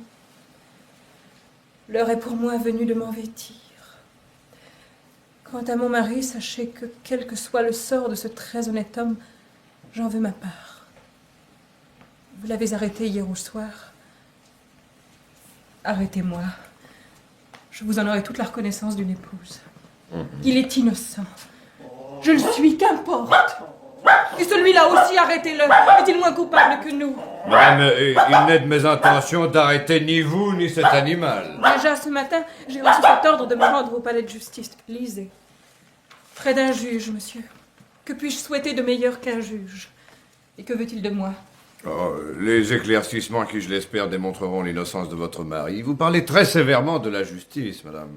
L'heure est pour moi venue de m'en vêtir. Quant à mon mari, sachez que quel que soit le sort de ce très honnête homme, j'en veux ma part. Vous l'avez arrêté hier au soir. Arrêtez-moi. Je vous en aurai toute la reconnaissance d'une épouse. Il est innocent. Je le suis, qu'importe. Et celui-là aussi, arrêtez-le. Est-il moins coupable que nous? Madame, il n'est de mes intentions d'arrêter ni vous ni cet animal. Déjà ce matin, j'ai reçu cet ordre de me rendre au palais de justice. Lisez. Près d'un juge, monsieur. Que puis-je souhaiter de meilleur qu'un juge? Et que veut-il de moi? Oh, les éclaircissements qui, je l'espère, démontreront l'innocence de votre mari. Vous parlez très sévèrement de la justice, madame.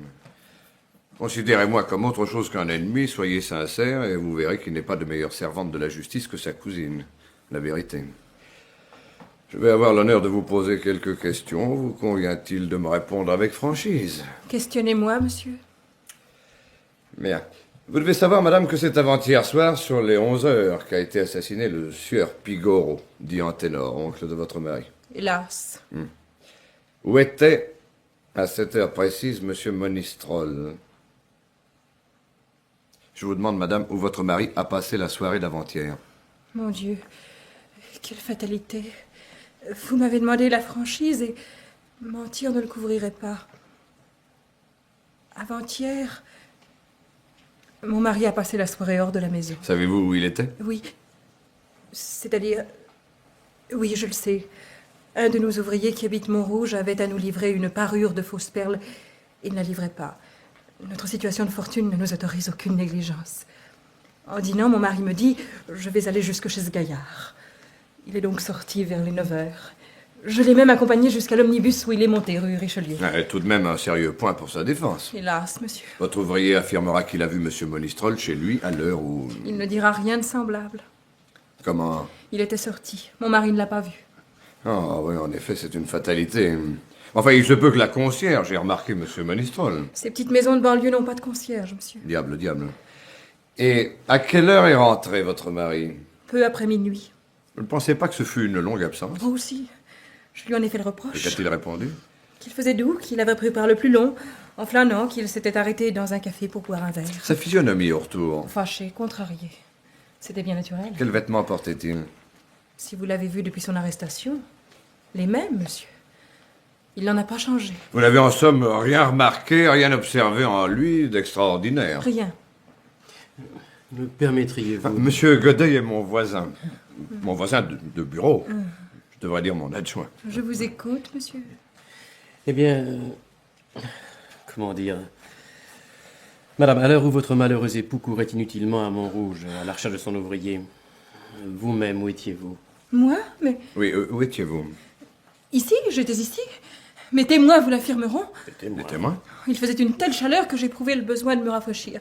Considérez-moi comme autre chose qu'un ennemi, soyez sincère, et vous verrez qu'il n'est pas de meilleure servante de la justice que sa cousine. La vérité. Je vais avoir l'honneur de vous poser quelques questions. Vous convient-il de me répondre avec franchise? Questionnez-moi, monsieur. Bien. Vous devez savoir, madame, que c'est avant-hier soir, sur les 11 heures, qu'a été assassiné le sieur Pigoro, dit Anténor, oncle de votre mari. Hélas. Où était, à cette heure précise, monsieur Monistrol? Je vous demande, madame, où votre mari a passé la soirée d'avant-hier. Mon Dieu, quelle fatalité. Vous m'avez demandé la franchise et mentir ne le couvrirait pas. Avant-hier, mon mari a passé la soirée hors de la maison. Savez-vous où il était? Oui, c'est-à-dire... Oui, je le sais. Un de nos ouvriers qui habite Montrouge avait à nous livrer une parure de fausses perles. Il ne la livrait pas. Notre situation de fortune ne nous autorise aucune négligence. En dînant, mon mari me dit « Je vais aller jusque chez ce gaillard ». Il est donc sorti vers les 9 heures. Je l'ai même accompagné jusqu'à l'omnibus où il est monté, rue Richelieu. Tout de même un sérieux point pour sa défense. Hélas, monsieur. Votre ouvrier affirmera qu'il a vu M. Monistrol chez lui à l'heure où... Il ne dira rien de semblable. Comment? Il était sorti. Mon mari ne l'a pas vu. Ah oui, en effet, c'est une fatalité. Enfin, il se peut que la concierge ait remarqué M. Monistrol. Ces petites maisons de banlieue n'ont pas de concierge, monsieur. Diable, diable. Et à quelle heure est rentré votre mari? Peu après minuit. Vous ne pensez pas que ce fut une longue absence? Moi aussi. Je lui en ai fait le Et reproche. qu'a-t-il répondu? Qu'il faisait doux, qu'il avait pris par le plus long, en flânant, qu'il s'était arrêté dans un café pour boire un verre. Sa physionomie au retour. Fâché, contrarié. C'était bien naturel. Quels vêtements portait-il? Si vous l'avez vu depuis son arrestation, les mêmes, monsieur. Il n'en a pas changé. Vous n'avez en somme rien remarqué, rien observé en lui d'extraordinaire? Rien. Me permettriez-vous... Monsieur Godet est mon voisin. Mon voisin de bureau. Je devrais dire mon adjoint. Je vous écoute, monsieur. Eh bien... comment dire... Madame, à l'heure où votre malheureux époux courait inutilement à Montrouge, à la recherche de son ouvrier, vous-même, où étiez-vous? Moi? Mais Oui, où étiez-vous? ici? J'étais ici. Mes témoins vous l'affirmeront. Des témoins? Il faisait une telle chaleur que j'éprouvais le besoin de me rafraîchir.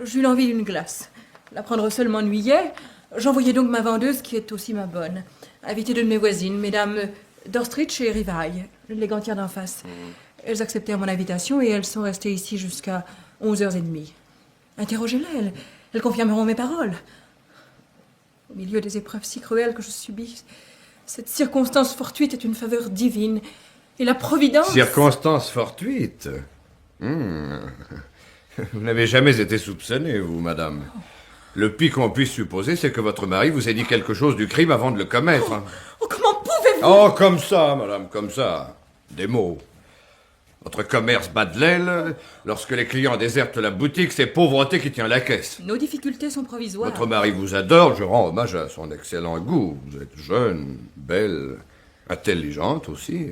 J'eus l'envie d'une glace. La prendre seule m'ennuyait. J'envoyai donc ma vendeuse, qui est aussi ma bonne, inviter deux de mes voisines, mesdames Dorstridge et Rivaille, les gantières d'en face. Elles acceptèrent mon invitation et elles sont restées ici jusqu'à 11h30. Interrogez-les, elles confirmeront mes paroles. Au milieu des épreuves si cruelles que je subis, cette circonstance fortuite est une faveur divine. Et la providence... Circonstance fortuite? Vous n'avez jamais été soupçonnée, vous, madame. Le pire qu'on puisse supposer, c'est que votre mari vous ait dit quelque chose du crime avant de le commettre. Oh, comment pouvez-vous... Oh, comme ça, madame, comme ça. Des mots. Votre commerce bat de l'aile. Lorsque les clients désertent la boutique, c'est pauvreté qui tient la caisse. Nos difficultés sont provisoires. Votre mari vous adore, je rends hommage à son excellent goût. Vous êtes jeune, belle, intelligente aussi.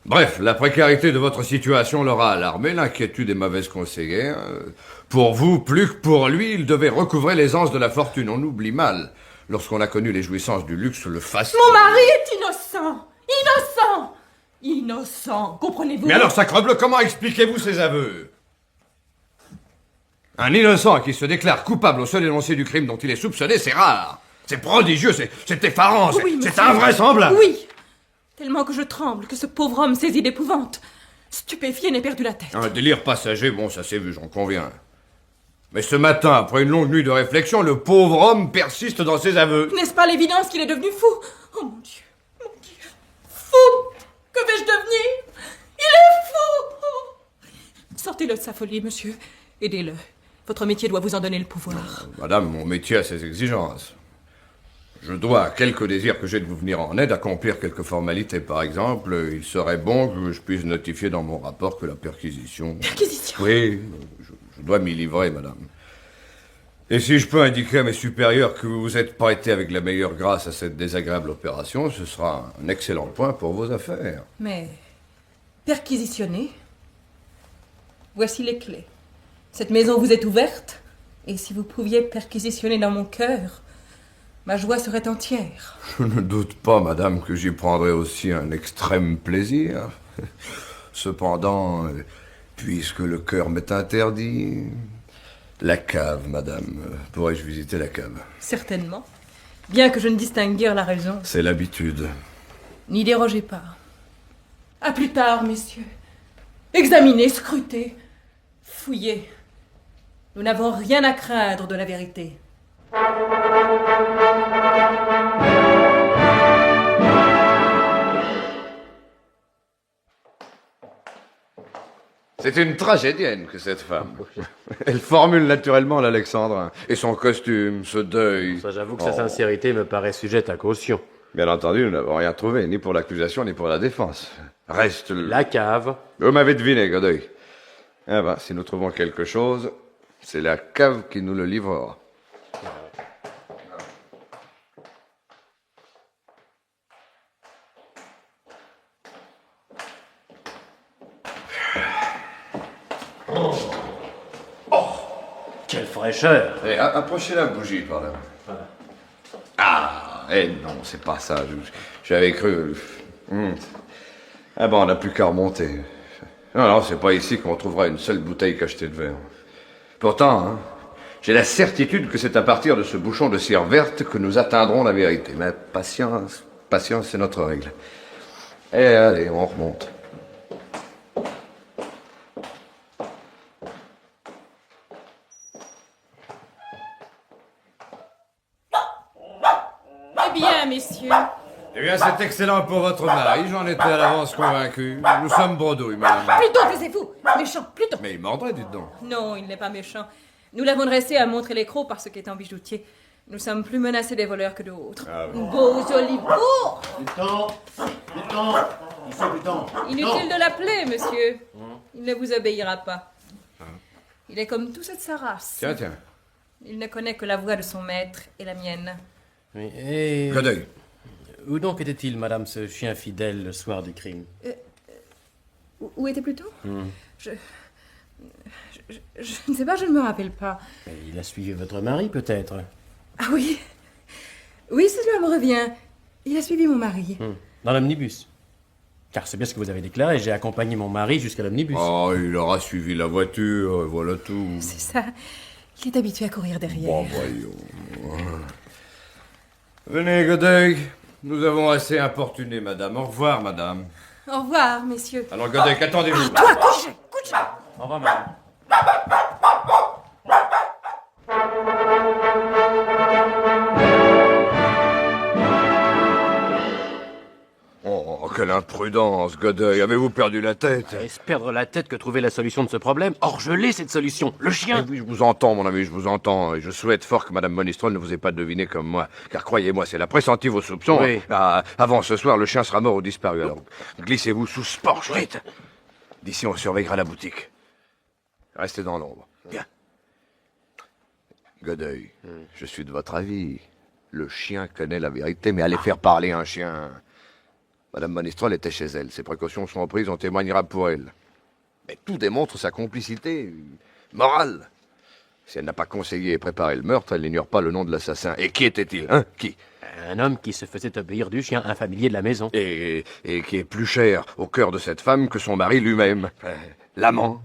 Bref, la précarité de votre situation l'aura alarmé, l'inquiétude des mauvaises conseillères. Pour vous, plus que pour lui, il devait recouvrer l'aisance de la fortune. On oublie mal, lorsqu'on a connu les jouissances du luxe, le faste. Mon mari est innocent! Innocent! Innocent, comprenez-vous? Mais alors, sacrebleu, comment expliquez-vous ces aveux? Un innocent qui se déclare coupable au seul énoncé du crime dont il est soupçonné, c'est rare. C'est prodigieux, c'est effarant, Oui, c'est monsieur. invraisemblable. Oui! Tellement que je tremble, que ce pauvre homme saisit d'épouvante. Stupéfié, n'ait perdu la tête. Un délire passager, bon, ça s'est vu, j'en conviens. Mais ce matin, après une longue nuit de réflexion, le pauvre homme persiste dans ses aveux. N'est-ce pas l'évidence qu'il est devenu fou? Oh mon Dieu, mon Dieu. Fou! Que vais-je devenir? Il est fou! Oh. Sortez-le de sa folie, monsieur. Aidez-le. Votre métier doit vous en donner le pouvoir. Madame, mon métier a ses exigences. Je dois, à quelque désir que j'ai de vous venir en aide, accomplir quelques formalités. Par exemple, il serait bon que je puisse notifier dans mon rapport que la perquisition... Perquisition? Oui, je dois m'y livrer, madame. Et si je peux indiquer à mes supérieurs que vous vous êtes prêté avec la meilleure grâce à cette désagréable opération, ce sera un excellent point pour vos affaires. Mais perquisitionner? Voici les clés. Cette maison vous est ouverte, et si vous pouviez perquisitionner dans mon cœur, ma joie serait entière. Je ne doute pas, madame, que j'y prendrai aussi un extrême plaisir. Cependant, puisque le cœur m'est interdit... La cave, madame. Pourrais-je visiter la cave? Certainement. Bien que je ne distingue guère la raison. C'est l'habitude. N'y dérogez pas. À plus tard, messieurs. Examinez, scrutez, fouillez. Nous n'avons rien à craindre de la vérité. C'est une tragédienne que cette femme. Elle formule naturellement l'alexandrin. Et son costume, ce deuil. Ça, j'avoue que sa sincérité me paraît sujette à caution. Bien entendu, nous n'avons rien trouvé, ni pour l'accusation, ni pour la défense. Reste la cave. Vous m'avez deviné, Godeuil. Ah ben, si nous trouvons quelque chose, c'est la cave qui nous le livrera. Quelle fraîcheur! Eh, approchez la bougie par là. Ah, non, c'est pas ça. J'avais cru. Ah ben, on n'a plus qu'à remonter. Non, c'est pas ici qu'on trouvera une seule bouteille cachetée de verre. Pourtant, j'ai la certitude que c'est à partir de ce bouchon de cire verte que nous atteindrons la vérité. Mais patience, c'est notre règle. Et allez, on remonte. Eh bien, messieurs. Eh bien, c'est excellent pour votre mari, j'en étais à l'avance convaincu. Nous sommes bredouilles, madame. Plutôt, taisez-vous. Méchant, plutôt. Mais il mordrait, dites donc. Non, il n'est pas méchant. Nous l'avons dressé à montrer les crocs parce qu'étant bijoutier, nous sommes plus menacés des voleurs que d'autres. Ah oui. Beaux olivaux. Pluton, il faut Pluton. Inutile de l'appeler, monsieur. Il ne vous obéira pas. Il est comme toute sa race. Tiens. Il ne connaît que la voix de son maître et la mienne. Oui, et... Godeuil. Où donc était-il, madame, ce chien fidèle, le soir du crime? Où était Pluton je ne sais pas, je ne me rappelle pas. Mais il a suivi votre mari, peut-être? Ah oui. Oui, cela me revient. Il a suivi mon mari. Dans l'omnibus. Car c'est bien ce que vous avez déclaré, j'ai accompagné mon mari jusqu'à l'omnibus. Oh, il aura suivi la voiture, et voilà tout. C'est ça. Il est habitué à courir derrière. Bon, voyons. Venez, Godeuil. Nous avons assez importuné, madame. Au revoir, madame. Au revoir, messieurs. Alors, Godeuil, qu'attendez-vous? Toi, couche. Au revoir, madame. Oh, quelle imprudence, Godeuil. Avez-vous perdu la tête? Est-ce perdre la tête que trouver la solution de ce problème? Or, je l'ai, cette solution. Le chien. Oui, je vous entends, mon ami, je vous entends. Et je souhaite fort que madame Monistrol ne vous ait pas deviné comme moi. Car croyez-moi, si elle a pressenti vos soupçons, Oui. Avant ce soir, le chien sera mort ou disparu. Alors, glissez-vous sous ce porche, vite. D'ici, on surveillera la boutique. Restez dans l'ombre. Bien. Godeuil, je suis de votre avis. Le chien connaît la vérité, mais allez faire parler un chien. Madame Monistrol était chez elle. Ses précautions sont prises, on témoignera pour elle. Mais tout démontre sa complicité morale. Si elle n'a pas conseillé et préparé le meurtre, elle n'ignore pas le nom de l'assassin. Et qui était-il, hein? Qui? Un homme qui se faisait obéir du chien, un familier de la maison. Et qui est plus cher au cœur de cette femme que son mari lui-même. L'amant.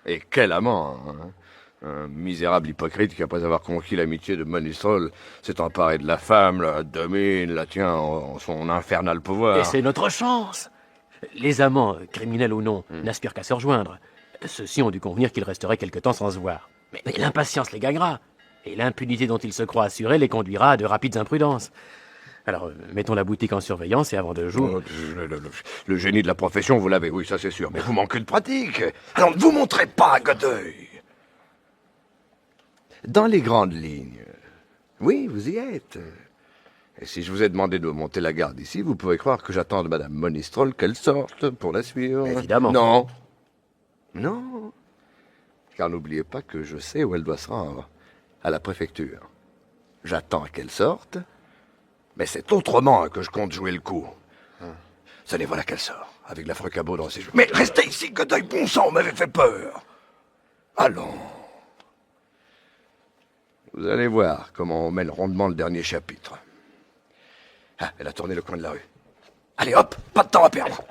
Et quel amant, hein? Un misérable hypocrite qui, après avoir conquis l'amitié de Monistrol, s'est emparé de la femme, la domine, la tient en son infernal pouvoir. Et c'est notre chance. Les amants, criminels ou non, n'aspirent qu'à se rejoindre. Ceux-ci ont dû convenir qu'ils resteraient quelque temps sans se voir. Mais l'impatience les gagnera. Et l'impunité dont ils se croient assurés les conduira à de rapides imprudences. Alors, mettons la boutique en surveillance et avant 2 jours... Le génie de la profession, vous l'avez, oui, ça c'est sûr. Mais vous manquez de pratique. Alors ne vous montrez pas, Godeuil. Dans les grandes lignes, oui, vous y êtes. Et si je vous ai demandé de monter la garde ici, vous pouvez croire que j'attends de madame Monistrol qu'elle sorte pour la suivre. Évidemment. Non. Non. Car n'oubliez pas que je sais où elle doit se rendre. À la préfecture. J'attends qu'elle sorte, mais c'est autrement que je compte jouer le coup. Tenez, voilà qu'elle sort, avec l'affreux cabot dans ses joues. Mais restez ici, Godeuil, bon sang, on m'avait fait peur. Allons. Vous allez voir comment on mène rondement le dernier chapitre. Ah, elle a tourné le coin de la rue. Allez, hop, pas de temps à perdre.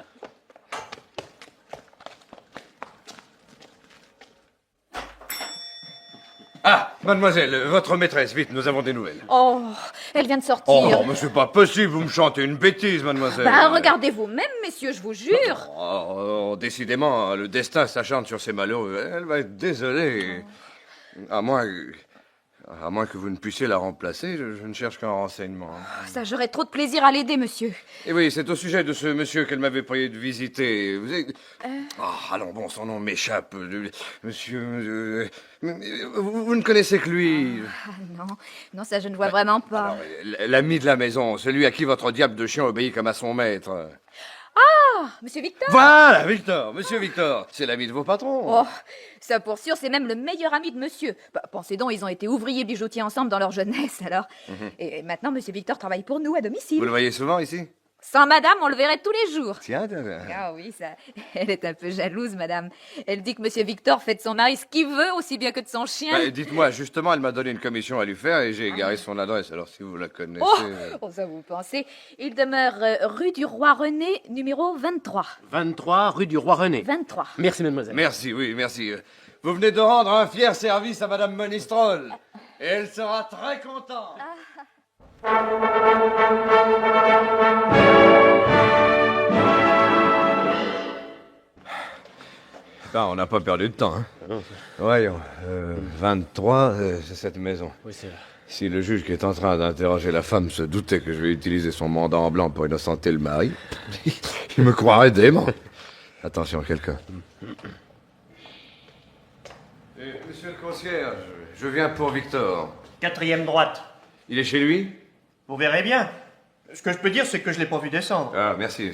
Ah, mademoiselle, votre maîtresse, vite, nous avons des nouvelles. Oh, elle vient de sortir. Oh, mais c'est pas possible, vous me chantez une bêtise, mademoiselle. Bah, regardez vous-même, messieurs, je vous jure. Oh, décidément, le destin s'acharne sur ces malheureux. Elle va être désolée. À moins À moins que vous ne puissiez la remplacer, je ne cherche qu'un renseignement. Ça, j'aurais trop de plaisir à l'aider, monsieur. Et oui, c'est au sujet de ce monsieur qu'elle m'avait prié de visiter. Vous êtes... allons, bon, son nom m'échappe. Monsieur... vous ne connaissez que lui. Non, ça, je ne vois vraiment pas. Alors, l'ami de la maison, celui à qui votre diable de chien obéit comme à son maître. Ah, monsieur Victor. Voilà, Victor, monsieur Victor. C'est l'ami de vos patrons. Oh, ça pour sûr, c'est même le meilleur ami de monsieur. Pensez donc, ils ont été ouvriers bijoutiers ensemble dans leur jeunesse, alors. Et maintenant, monsieur Victor travaille pour nous à domicile. Vous le voyez souvent ici? Sans madame, on le verrait tous les jours. Tiens. Ah oui, ça. Elle est un peu jalouse, madame. Elle dit que monsieur Victor fait de son mari ce qu'il veut, aussi bien que de son chien. Dites-moi, justement, elle m'a donné une commission à lui faire et j'ai égaré son adresse. Alors, si vous la connaissez... Oh, ça vous pensez. Il demeure rue du Roi René, numéro 23. 23 rue du Roi René. 23. Merci, mademoiselle. Merci, oui, merci. Vous venez de rendre un fier service à madame Monistrol. Et elle sera très contente. On n'a pas perdu de temps. Hein. Voyons, 23, c'est cette maison. Oui, c'est là. Si le juge qui est en train d'interroger la femme se doutait que je vais utiliser son mandat en blanc pour innocenter le mari, il me croirait dément. Attention, quelqu'un. Monsieur le concierge, je viens pour Victor. 4e droite. Il est chez lui? Vous verrez bien. Ce que je peux dire, c'est que je l'ai pas vu descendre. Ah, merci.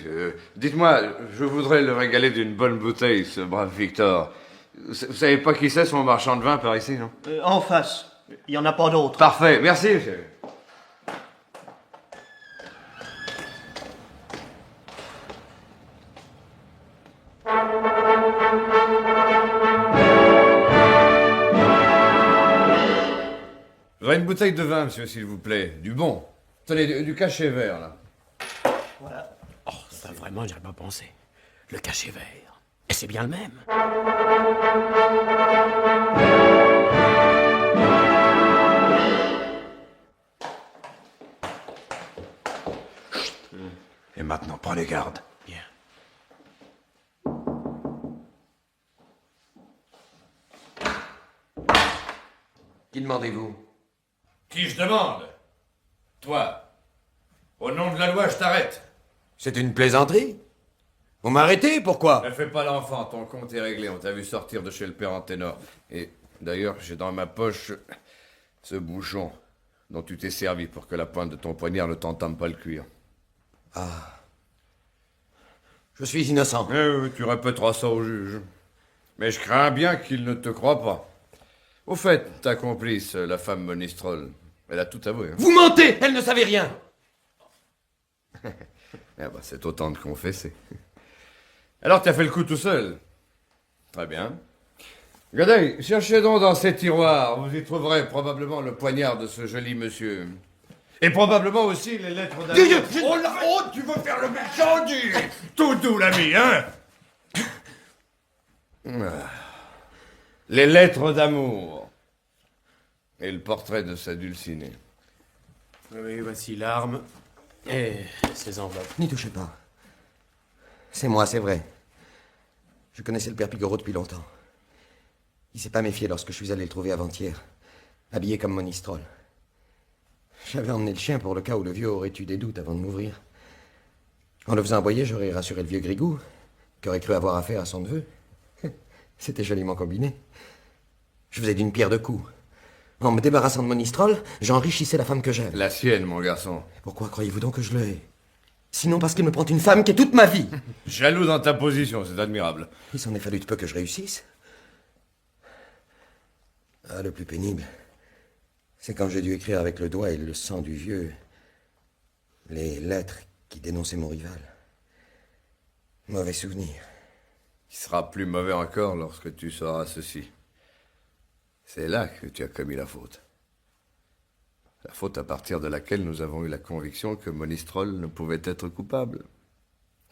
Dites-moi, je voudrais le régaler d'une bonne bouteille, ce brave Victor. Vous savez pas qui c'est, son marchand de vin par ici, non? En face. Il y en a pas d'autres. Parfait, merci, monsieur. Je voudrais une bouteille de vin, monsieur, s'il vous plaît. Du bon. Tenez, du cachet vert, là. Voilà. Oh, ça, vraiment, j'aurais pas pensé. Le cachet vert. Et c'est bien le même. Chut. Et maintenant, prenez garde. Bien. Qui demandez-vous? Qui je demande? Toi. Au nom de la loi, je t'arrête. C'est une plaisanterie? Vous m'arrêtez? Pourquoi? Ne fais pas l'enfant, ton compte est réglé. On t'a vu sortir de chez le père Anténor. Et d'ailleurs, j'ai dans ma poche ce bouchon dont tu t'es servi pour que la pointe de ton poignard ne t'entame pas le cuir. Ah. Je suis innocent. Oui, tu répéteras ça au juge. Mais je crains bien qu'il ne te croie pas. Au fait, ta complice, la femme Monistrol, elle a tout avoué. Hein. Vous mentez! Elle ne savait rien! C'est autant de confesser. Alors, tu as fait le coup tout seul. Très bien. Godoy, cherchez donc dans ces tiroirs. Vous y trouverez probablement le poignard de ce joli monsieur. Et probablement aussi les lettres d'amour. Oh là, oh, tu veux faire le méchant, dis! Tout doux, l'ami, hein? Les lettres d'amour. Et le portrait de sa dulcinée. Oui, voici l'arme. Et ces enveloppes. N'y touchez pas. C'est moi, c'est vrai. Je connaissais le père Pigoreau depuis longtemps. Il s'est pas méfié lorsque je suis allé le trouver avant-hier, habillé comme Monistrol. J'avais emmené le chien pour le cas où le vieux aurait eu des doutes avant de m'ouvrir. En le faisant aboyer, j'aurais rassuré le vieux Grigou, qui aurait cru avoir affaire à son neveu. C'était joliment combiné. Je faisais d'une pierre deux coups. En me débarrassant de Monistrol, j'enrichissais la femme que j'aime. La sienne, mon garçon. Pourquoi croyez-vous donc que je le hais? Sinon parce qu'il me prend une femme qui est toute ma vie. Jaloux dans ta position, c'est admirable. Il s'en est fallu de peu que je réussisse. Ah, le plus pénible, c'est quand j'ai dû écrire avec le doigt et le sang du vieux les lettres qui dénonçaient mon rival. Mauvais souvenir. Il sera plus mauvais encore lorsque tu sauras ceci. C'est là que tu as commis la faute. La faute à partir de laquelle nous avons eu la conviction que Monistrol ne pouvait être coupable.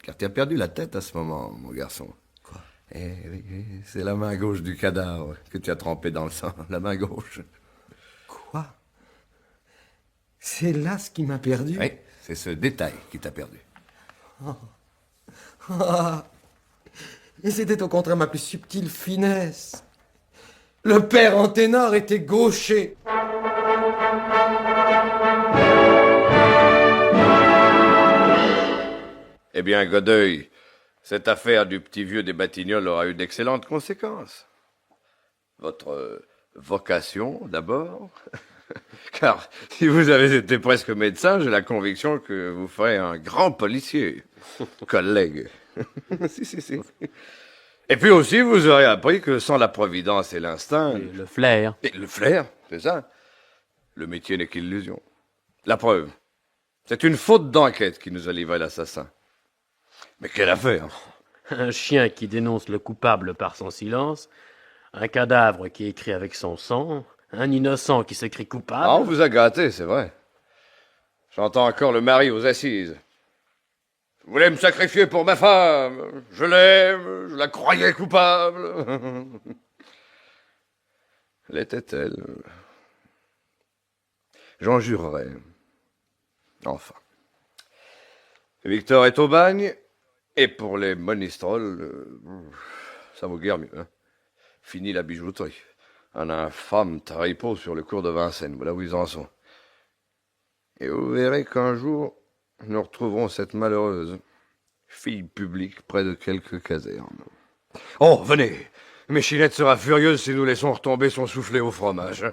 Car tu as perdu la tête à ce moment, mon garçon. Quoi? Eh oui, c'est la main gauche du cadavre que tu as trempée dans le sang. La main gauche. Quoi? C'est là ce qui m'a perdu? Oui, c'est ce détail qui t'a perdu. Oh. Oh. Et c'était au contraire ma plus subtile finesse. Le père Anténor était gaucher. Eh bien, Godeuil, cette affaire du petit vieux des Batignolles aura eu d'excellentes conséquences. Votre vocation, d'abord. Car si vous avez été presque médecin, j'ai la conviction que vous ferez un grand policier. Collègue. Si. Et puis aussi, vous aurez appris que sans la providence et l'instinct... Et le flair. Et le flair, c'est ça. Le métier n'est qu'illusion. La preuve, c'est une faute d'enquête qui nous a livré l'assassin. Mais quelle affaire! Un chien qui dénonce le coupable par son silence, un cadavre qui écrit avec son sang, un innocent qui s'écrit coupable... Ah, on vous a gâté, c'est vrai. J'entends encore le mari aux assises. Je voulais me sacrifier pour ma femme. Je l'aime, je la croyais coupable. L'était-elle? J'en jurerais. Enfin. Victor est au bagne, et pour les monistrolles, ça vaut guère mieux. Hein. Fini la bijouterie. Un infâme tripot sur le cours de Vincennes, voilà où ils en sont. Et vous verrez qu'un jour, nous retrouverons cette malheureuse fille publique près de quelques casernes. Oh, venez! Méchinette sera furieuse si nous laissons retomber son soufflet au fromage.